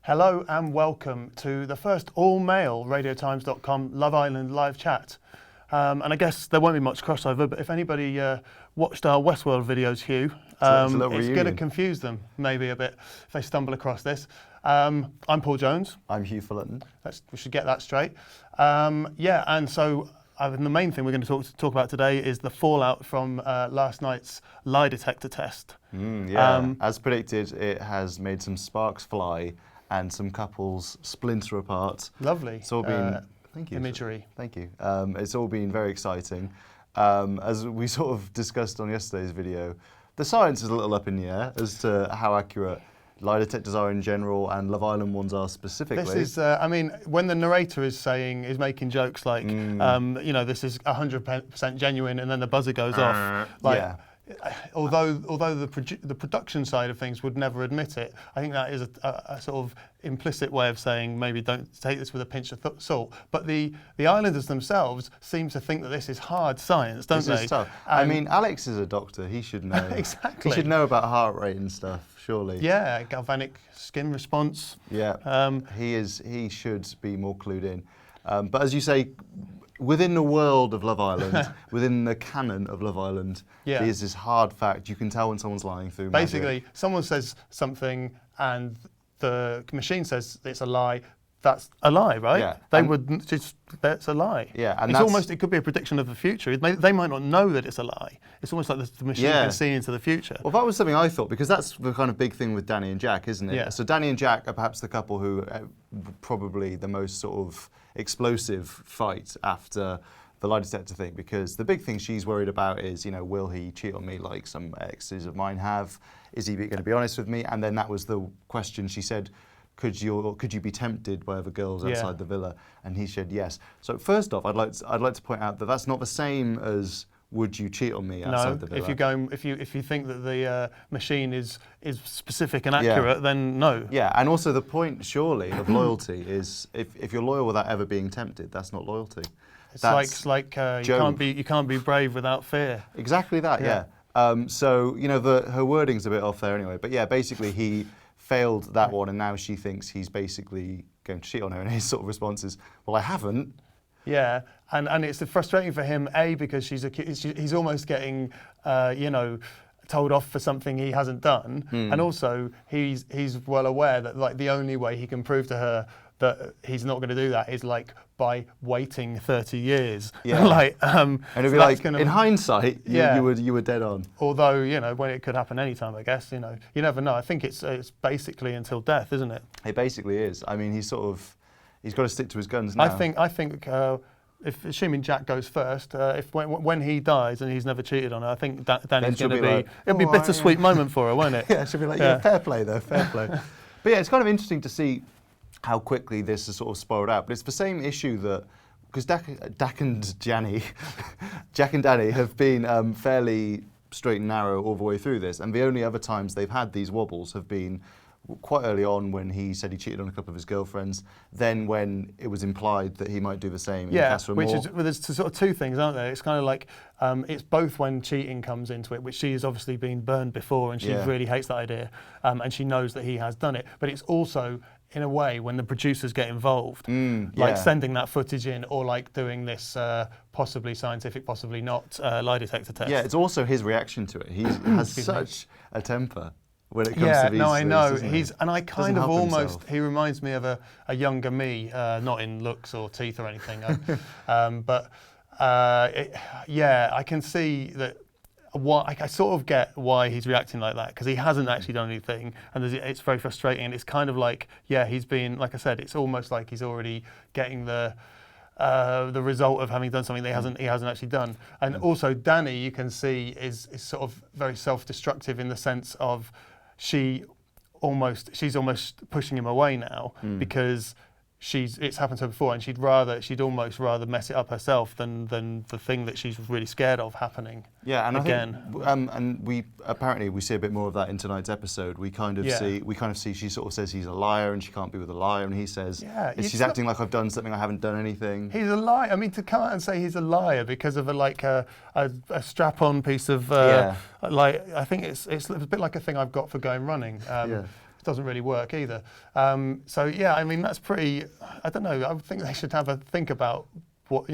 Hello and welcome to the first all-male radiotimes.com Love Island live chat. And I guess there won't be much crossover, but if anybody watched our Westworld videos, Hugh, it's going to confuse them maybe a bit if they stumble across this. I'm Paul Jones. I'm Hugh Fullerton. We should get that straight. And so the main thing we're going to talk about today is the fallout from last night's lie detector test. As predicted, it has made some sparks fly and some couples splinter apart. Lovely. It's all been thank you. Imagery. Thank you. It's all been very exciting. As we sort of discussed on yesterday's video, the science is a little up in the air as to how accurate lie detectors are in general and Love Island ones are specifically. This is, when the narrator is making jokes like, this is 100% genuine, and then the buzzer goes off. Although the production side of things would never admit it, I think that is a sort of implicit way of saying maybe don't take this with a pinch of salt. But the islanders themselves seem to think that this is hard science, don't they? This is tough. I mean, Alex is a doctor. He should know. Exactly. He should know about heart rate and stuff, surely. Yeah, galvanic skin response. Yeah. He should be more clued in. But as you say, within the world of Love Island, within the canon of Love Island, there's this hard fact. You can tell when someone's lying through magic. Basically, someone says something and the machine says it's a lie. That's a lie, right? Yeah. That's a lie. Yeah, and it could be a prediction of the future. They might not know that it's a lie. It's almost like the machine can see into the future. Well, that was something I thought, because that's the kind of big thing with Danny and Jack, isn't it? Yeah. So Danny and Jack are perhaps the couple who probably the most sort of explosive fight after the lie detector thing, because the big thing she's worried about is, will he cheat on me like some exes of mine have? Is he going to be honest with me? And then that was the question. She said, could you be tempted by other girls outside the villa? And he said yes. So first off, I'd like to point out that that's not the same as would you cheat on me outside the villa. If you think that the machine is specific and accurate, then no. Yeah, and also the point surely of loyalty is if you're loyal without ever being tempted, that's not loyalty. It's like you can't be brave without fear. Exactly that. Yeah. So her wording's a bit off there anyway. But yeah, basically he failed that one, and now she thinks he's basically going to cheat on her, and his sort of response is, well, I haven't. Yeah, and it's frustrating for him, because he's almost getting, told off for something he hasn't done, and also he's well aware that like the only way he can prove to her that he's not going to do that is like by waiting 30 years. Yeah. And it'd be like, in hindsight, you were dead on. Although, when it could happen any time, I guess, you never know. I think it's basically until death, isn't it? It basically is. I mean, he's got to stick to his guns now. I think if assuming Jack goes first, when he dies and he's never cheated on her, I think Danny's going to be. It'll be a bittersweet moment for her, won't it? Yeah, she'll be like, fair play though, fair play. But yeah, it's kind of interesting to see how quickly this has sort of spiraled out. But it's the same issue because Jack and Danny have been fairly straight and narrow all the way through this, and the only other times they've had these wobbles have been quite early on when he said he cheated on a couple of his girlfriends, then when it was implied that he might do the same in Casa Amor. There's sort of two things, aren't there? It's kind of like, it's both when cheating comes into it, which she has obviously been burned before and she really hates that idea, and she knows that he has done it, but it's also, in a way, when the producers get involved, sending that footage in, or like doing this possibly scientific, possibly not lie detector test. Yeah, it's also his reaction to it. He has such a temper when it comes to these. Yeah, no, I know. He reminds me of a younger me, not in looks or teeth or anything, I can see that. I sort of get why he's reacting like that, because he hasn't actually done anything, and it's very frustrating. And it's kind of like, he's been, like I said, it's almost like he's already getting the result of having done something that he hasn't actually done. And also, Danny, you can see, is sort of very self-destructive in the sense of she's almost pushing him away now, because it's happened to her before, and she'd almost rather mess it up herself than the thing that she's really scared of happening. Yeah, and again. I think, and we see a bit more of that in tonight's episode. We kind of see she sort of says he's a liar and she can't be with a liar, and he says she's acting like I've done something, I haven't done anything. He's a liar. I mean, to come out and say he's a liar because of a strap-on piece of I think it's a bit like a thing I've got for going running. doesn't really work either. So yeah, I mean that's pretty. I don't know. I think they should have a think about what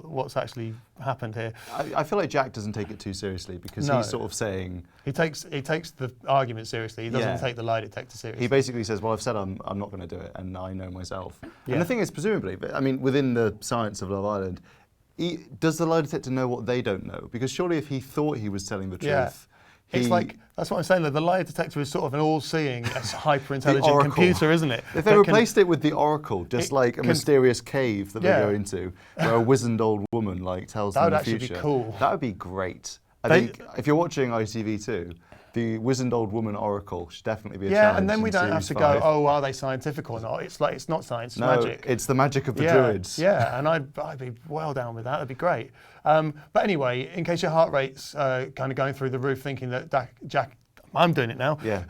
what's actually happened here. I feel like Jack doesn't take it too seriously because No. he's sort of saying He takes the argument seriously. He doesn't take the lie detector seriously. he basically says, "Well, I've said I'm not going to do it, and I know myself." Yeah. And the thing is, presumably, but I mean, within the science of Love Island, does the lie detector know what they don't know? Because surely, if he thought he was telling the truth, it's like that's what I'm saying. The lie detector is sort of an all-seeing, hyper-intelligent computer, isn't it? If they replaced it with the Oracle, just like a mysterious cave that they go into, where a wizened old woman like tells them the future. That would actually be cool. That would be great. I think if you're watching ITV2, the wizened old woman Oracle should definitely be a challenge. Yeah, and then we don't have to go, oh, are they scientific or not? It's like it's not science, it's magic. It's the magic of the druids. Yeah, and I'd be well down with that. That'd be great. But anyway, in case your heart rate's kind of going through the roof, thinking that Jack, I'm doing it now. Yeah.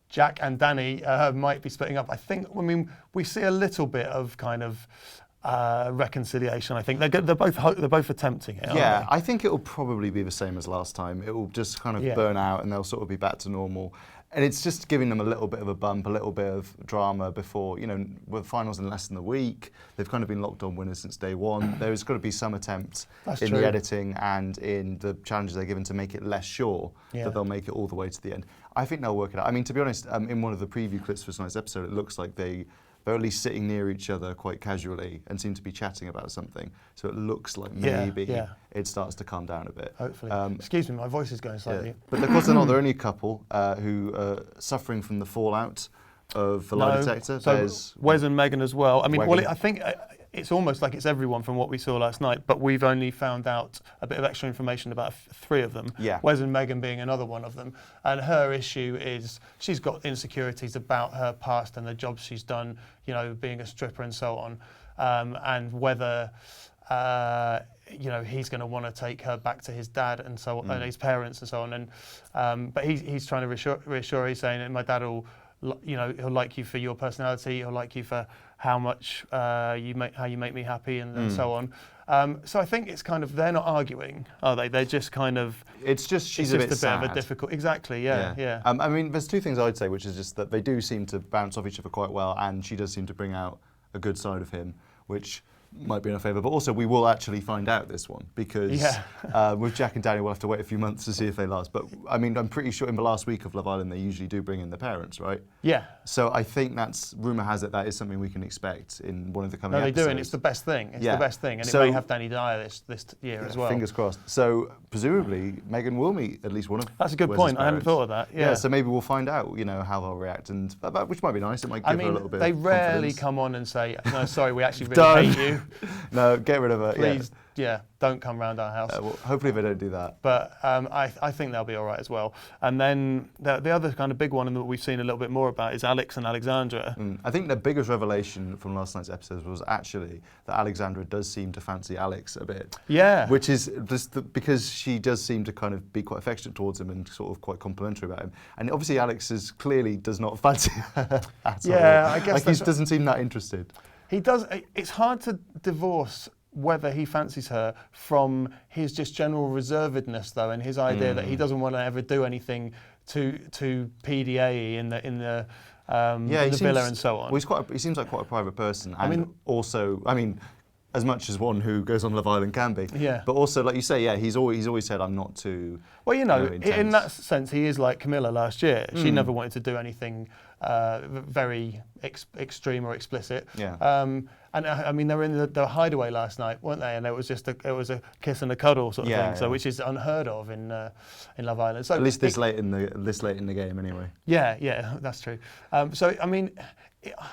Jack and Danny might be splitting up. I mean, we see a little bit of kind of reconciliation. I think they're both attempting it. Yeah, I think it will probably be the same as last time. It will just kind of burn out, and they'll sort of be back to normal. And it's just giving them a little bit of a bump, a little bit of drama before, with finals in less than a week. They've kind of been locked on winners since day one. There's got to be some attempt in the editing and in the challenges they're given to make it less sure that they'll make it all the way to the end. I think they'll work it out. I mean, to be honest, in one of the preview clips for tonight's episode, it looks like they're at least sitting near each other quite casually and seem to be chatting about something. So it looks like maybe it starts to calm down a bit. Hopefully. Excuse me, my voice is going slightly. Yeah. But of course they're not the only couple who are suffering from the fallout of the lie detector. So there's Wes and Megan as well. I mean, I think it's almost like it's everyone from what we saw last night, but we've only found out a bit of extra information about three of them. Yeah. Wes and Megan being another one of them. And her issue is she's got insecurities about her past and the jobs she's done, being a stripper and so on, and whether he's going to want to take her back to his dad and so on, and his parents and so on. And but he's trying to reassure. He's saying that my dad will. He'll like you for your personality. He'll like you for how much how you make me happy, and so on. So I think it's kind of they're not arguing, are they? They're just kind of. It's just she's a bit sad. Of a difficult. Exactly. Yeah. I mean, there's two things I'd say, which is just that they do seem to bounce off each other quite well, and she does seem to bring out a good side of him, which might be in our favour. But also, we will actually find out this one because with Jack and Danny, we'll have to wait a few months to see if they last. But I mean, I'm pretty sure in the last week of Love Island, they usually do bring in the parents, right? Yeah. So I think rumour has it that is something we can expect in one of the coming episodes. No, they do, and it's the best thing. It's the best thing, and it may have Danny die this year as well. Fingers crossed. So presumably, Megan will meet at least one of. That's a good point. I hadn't thought of that. Yeah. So maybe we'll find out, how they'll react, and which might be nice. It might give her a little bit. They of rarely confidence. come on and say, "No, sorry, we actually really hate you." No, get rid of her. Please, don't come round our house. Well, hopefully they don't do that. But I think they'll be all right as well. And then the other kind of big one that we've seen a little bit more about is Alex and Alexandra. I think the biggest revelation from last night's episode was actually that Alexandra does seem to fancy Alex a bit. Yeah. Which is just because she does seem to kind of be quite affectionate towards him and sort of quite complimentary about him. And obviously Alex clearly does not fancy her at all. I guess he doesn't seem that interested. He does. It's hard to divorce whether he fancies her from his just general reservedness, though, and his idea that he doesn't want to ever do anything to PDA in the villa and so on. Well, he seems like quite a private person, and also, as much as one who goes on Love Island can be. Yeah. But also, like you say, he's always said, I'm not too. Well, in that sense, he is like Camilla last year. She never wanted to do anything very extreme or explicit. Yeah. And they were in the hideaway last night, weren't they? And it was a kiss and a cuddle sort of thing. So which is unheard of in Love Island. So at least this late in the game, anyway. Yeah, that's true.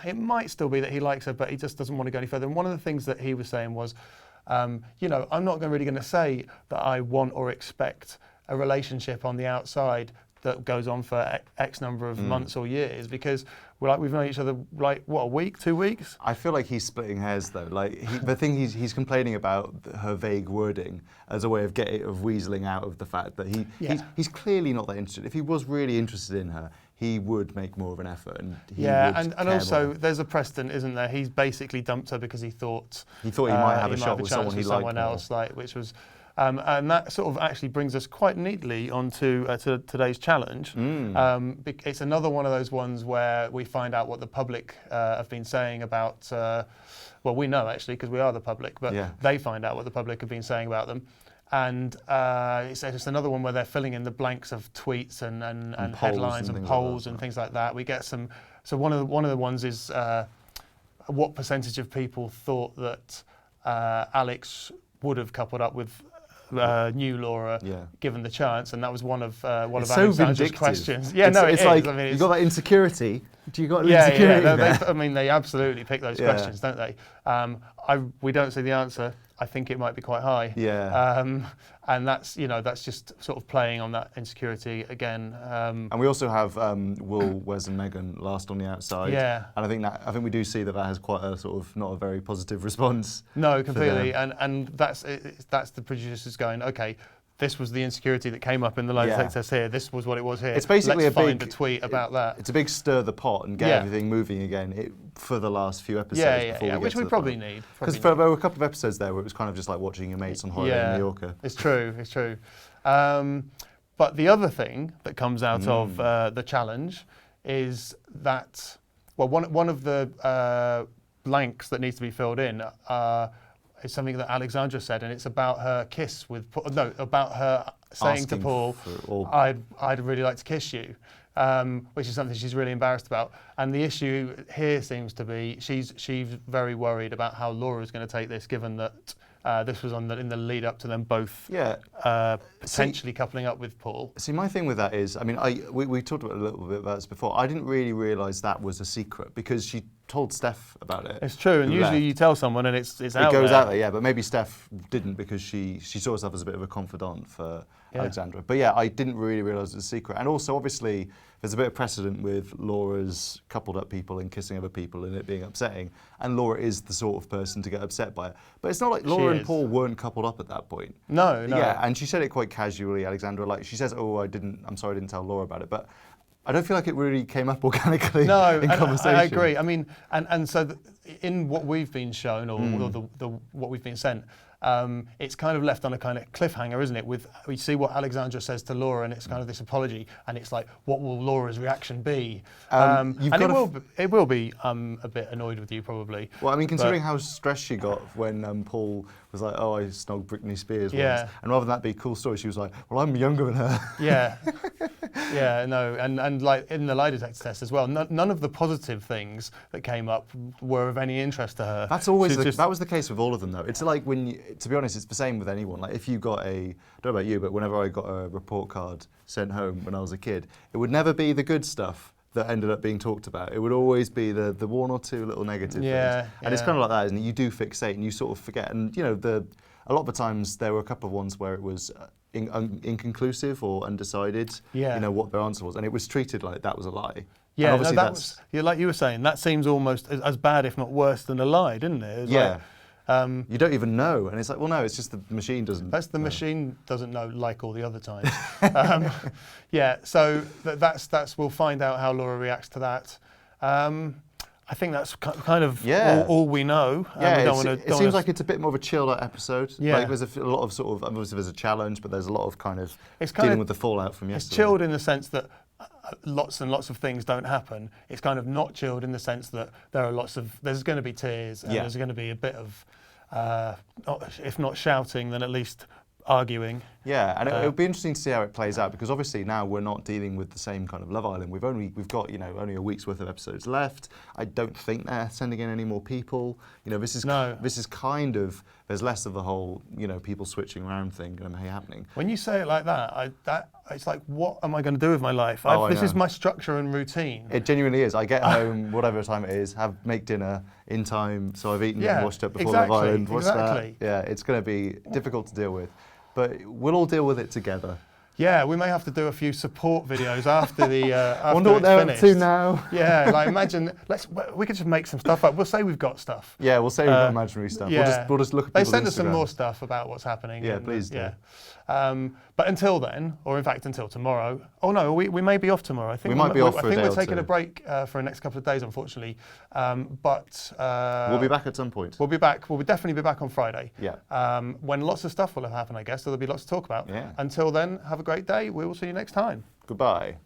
It might still be that he likes her, but he just doesn't want to go any further. And one of the things that he was saying was, I'm not really going to say that I want or expect a relationship on the outside that goes on for X number of months or years, because we've known each other a week, 2 weeks. I feel like he's splitting hairs though. The thing he's complaining about her vague wording as a way of weaseling out of the fact that he's clearly not that interested. If he was really interested in her, he would make more of an effort, and and also there's a precedent, isn't there? He's basically dumped her because he thought he might have a shot with someone he liked else, which was And that sort of actually brings us quite neatly onto to today's challenge. It's another one of those ones where we find out what the public have been saying about, well, we know actually because we are the public, but they find out what the public have been saying about them. And it's just another one where they're filling in the blanks of tweets and headlines and polls and things like that. We get some. So one of the ones is what percentage of people thought that Alex would have coupled up with new Laura given the chance, and that was one of Alexandra's questions. Yeah, it's like I mean, you got that insecurity. Do you got an insecurity? Yeah. I mean, they absolutely pick those questions, don't they? We don't see the answer. I think it might be quite high. Yeah. And that's just sort of playing on that insecurity again. And we also have Will, Wes, and Megan last on the outside. Yeah. And I think we do see that has quite a sort of not a very positive response. No, completely. And that's the producers going, okay, this was the insecurity that came up in the lie detector test here. This was what it was here. It's basically Let's find a tweet about that. It's a big stir the pot and get everything moving again for the last few episodes. Which we probably need. Because there were a couple of episodes there where it was kind of just like watching your mates on holiday in Mallorca. It's true. But the other thing that comes out of the challenge is that, well, one of the blanks that needs to be filled in is something that Alexandra said, and it's about her kiss with Paul. No, about her saying to Paul, I'd really like to kiss you, which is something she's really embarrassed about. And the issue here seems to be she's very worried about how Laura's going to take this, given that this was in the lead up to them both potentially coupling up with Paul. See, my thing with that is, I mean, we talked about a little bit about this before. I didn't really realise that was a secret because she told Steph about it. It's true, and usually you tell someone and it's out there. It goes out there, yeah, but maybe Steph didn't because she saw herself as a bit of a confidant for Alexandra. But yeah, I didn't really realise it was a secret. And also, obviously, there's a bit of precedent with Laura's coupled up people and kissing other people and it being upsetting. And Laura is the sort of person to get upset by it. But it's not like Laura and Paul weren't coupled up at that point. No. Yeah, and she said it quite casually, Alexandra. Like, she says, I'm sorry I didn't tell Laura about it. But I don't feel like it really came up organically in conversation. I agree. I mean, and so in what we've been shown or what we've been sent, it's kind of left on a kind of cliffhanger, isn't it? We see what Alexandra says to Laura, and it's kind of this apology, and it's like, what will Laura's reaction be? And it will be a bit annoyed with you probably. Well, I mean, considering how stressed she got when Paul was like, I snogged Britney Spears once, and rather than that be a cool story, she was like, well, I'm younger than her. And like in the lie detector test as well, none of the positive things that came up were of any interest to her. That's always that was the case with all of them, though. It's like to be honest, it's the same with anyone. Like if you got I don't know about you, but whenever I got a report card sent home when I was a kid, it would never be the good stuff that ended up being talked about. It would always be the one or two little negative things. And it's kind of like that, isn't it? You do fixate and you sort of forget. And you know, a lot of the times there were a couple of ones where it was inconclusive or undecided. You know what their answer was, and it was treated like that was a lie. Yeah, no, that was, like you were saying, that seems almost as bad, if not worse, than a lie, didn't it? You don't even know, and it's like, well, no, it's just the machine doesn't. That's the machine doesn't know, like all the other times. So that's we'll find out how Laura reacts to that. I think that's kind of all we know. It seems like it's a bit more of a chilled out episode. Like there's a lot of sort of, obviously there's a challenge, but there's a lot of kind of dealing with the fallout from yesterday. It's chilled in the sense that lots and lots of things don't happen. It's kind of not chilled in the sense that there's going to be tears and there's going to be a bit of, if not shouting, then at least arguing. Yeah, and it'll be interesting to see how it plays out because obviously now we're not dealing with the same kind of Love Island. We've got only a week's worth of episodes left. I don't think they're sending in any more people. You know, this is kind of, there's less of the whole people switching around thing happening. When you say it like that, it's like, what am I going to do with my life? This is my structure and routine. It genuinely is. I get home whatever time it is, make dinner in time, so I've eaten and washed up before Love Island. Yeah, it's going to be difficult to deal with. But we'll all deal with it together. Yeah, we may have to do a few support videos after the after wonder what they're up to now. Yeah, like imagine, we could just make some stuff up. We'll say we've got stuff. Yeah, we'll say we've got imaginary stuff. Yeah. We'll just look at They people's send us some Instagram. more stuff about what's happening. Yeah, please do. Yeah. But until then, or in fact until tomorrow. Oh no, we may be off tomorrow. I think We might be off for a I think day we're or taking two. a break for the next couple of days, unfortunately. But We'll be back at some point. We'll be back. We'll definitely be back on Friday. Yeah. When lots of stuff will have happened, I guess. So there'll be lots to talk about. Yeah. Until then, have a great day. We will see you next time. Goodbye.